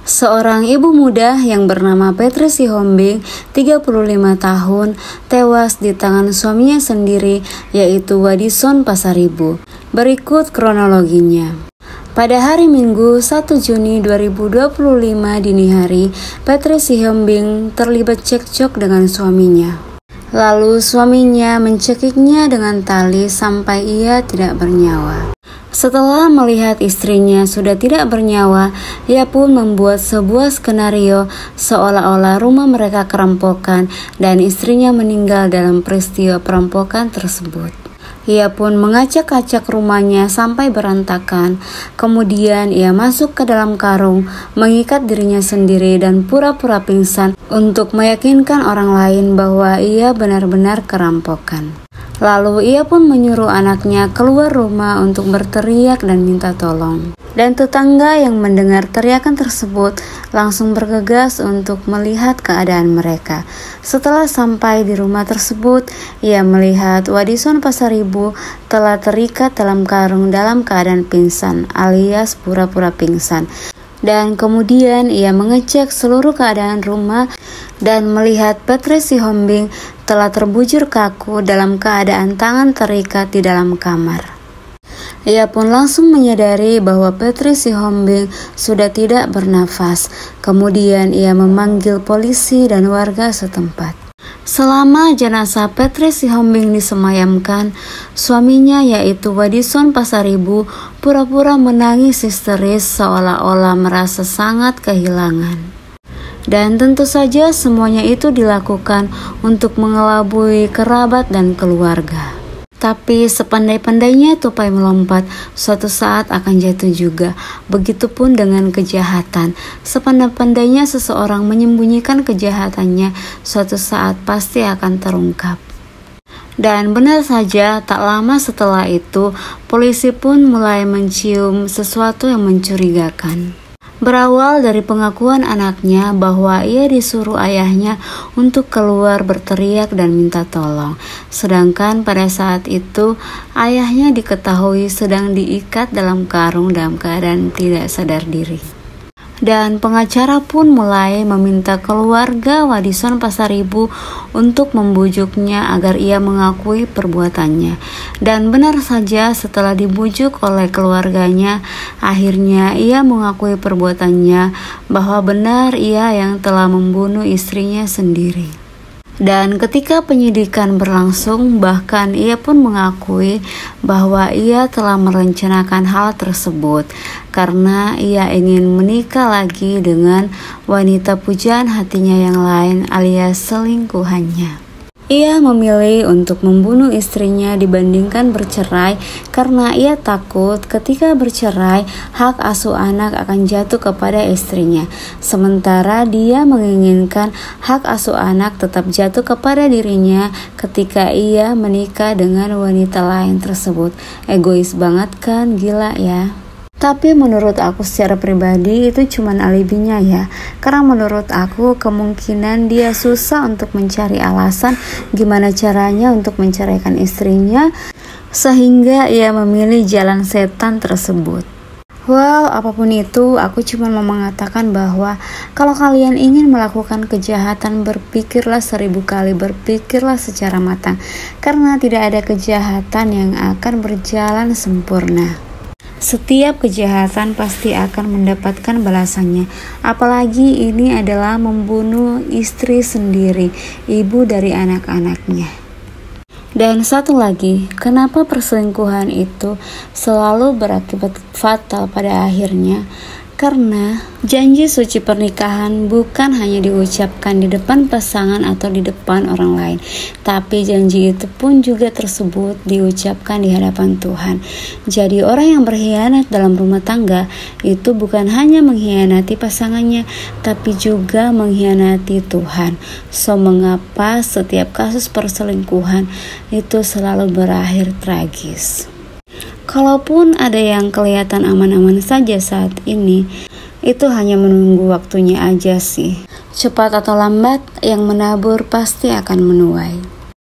Seorang ibu muda yang bernama Petri Sihombing, 35 tahun, tewas di tangan suaminya sendiri, yaitu Wadison Pasaribu. Berikut kronologinya. Pada hari Minggu 1 Juni 2025 dini hari, Petri Sihombing terlibat cekcok dengan suaminya. Lalu suaminya mencekiknya dengan tali sampai ia tidak bernyawa. Setelah melihat istrinya sudah tidak bernyawa, ia pun membuat sebuah skenario seolah-olah rumah mereka kerampokan dan istrinya meninggal dalam peristiwa perampokan tersebut. Ia pun mengacak-acak rumahnya sampai berantakan. Kemudian ia masuk ke dalam karung, mengikat dirinya sendiri dan pura-pura pingsan untuk meyakinkan orang lain bahwa ia benar-benar kerampokan. Lalu ia pun menyuruh anaknya keluar rumah untuk berteriak dan minta tolong. Dan tetangga yang mendengar teriakan tersebut langsung bergegas untuk melihat keadaan mereka. Setelah sampai di rumah tersebut, ia melihat Wadison Pasaribu telah terikat dalam karung dalam keadaan pingsan alias pura-pura pingsan. Dan kemudian ia mengecek seluruh keadaan rumah dan melihat Petri Sihombing telah terbujur kaku dalam keadaan tangan terikat di dalam kamar. Ia pun langsung menyadari bahwa Petri Sihombing sudah tidak bernafas. Kemudian ia memanggil polisi dan warga setempat. Selama jenazah Petri Sihombing disemayamkan, suaminya yaitu Wadison Pasaribu pura-pura menangis histeris seolah-olah merasa sangat kehilangan. Dan tentu saja semuanya itu dilakukan untuk mengelabui kerabat dan keluarga. Tapi sepandai-pandainya tupai melompat, suatu saat akan jatuh juga. Begitupun dengan kejahatan. Sepandai-pandainya seseorang menyembunyikan kejahatannya, suatu saat pasti akan terungkap. Dan benar saja, tak lama setelah itu, polisi pun mulai mencium sesuatu yang mencurigakan. Berawal dari pengakuan anaknya bahwa ia disuruh ayahnya untuk keluar berteriak dan minta tolong. Sedangkan pada saat itu ayahnya diketahui sedang diikat dalam karung dalam keadaan tidak sadar diri. Dan pengacara pun mulai meminta keluarga Wadison Pasaribu untuk membujuknya agar ia mengakui perbuatannya. Dan benar saja setelah dibujuk oleh keluarganya, akhirnya ia mengakui perbuatannya bahwa benar ia yang telah membunuh istrinya sendiri. Dan ketika penyidikan berlangsung, bahkan ia pun mengakui bahwa ia telah merencanakan hal tersebut karena ia ingin menikah lagi dengan wanita pujaan hatinya yang lain alias selingkuhannya. Ia memilih untuk membunuh istrinya dibandingkan bercerai karena ia takut ketika bercerai hak asuh anak akan jatuh kepada istrinya. Sementara dia menginginkan hak asuh anak tetap jatuh kepada dirinya ketika ia menikah dengan wanita lain tersebut. Egois banget kan, gila ya. Tapi menurut aku secara pribadi itu cuman alibinya ya. Karena menurut aku kemungkinan dia susah untuk mencari alasan gimana caranya untuk menceraikan istrinya, sehingga ia memilih jalan setan tersebut. Well, apapun itu, aku cuma mau mengatakan bahwa kalau kalian ingin melakukan kejahatan, berpikirlah 1000 kali, berpikirlah secara matang. Karena tidak ada kejahatan yang akan berjalan sempurna. Setiap kejahatan pasti akan mendapatkan balasannya. Apalagi ini adalah membunuh istri sendiri, ibu dari anak-anaknya. Dan satu lagi, kenapa perselingkuhan itu selalu berakibat fatal pada akhirnya? Karena janji suci pernikahan bukan hanya diucapkan di depan pasangan atau di depan orang lain, tapi janji itu pun juga tersebut diucapkan di hadapan Tuhan. Jadi orang yang berkhianat dalam rumah tangga itu bukan hanya mengkhianati pasangannya, tapi juga mengkhianati Tuhan. So mengapa setiap kasus perselingkuhan itu selalu berakhir tragis? Kalaupun ada yang kelihatan aman-aman saja saat ini, itu hanya menunggu waktunya aja sih. Cepat atau lambat, yang menabur pasti akan menuai.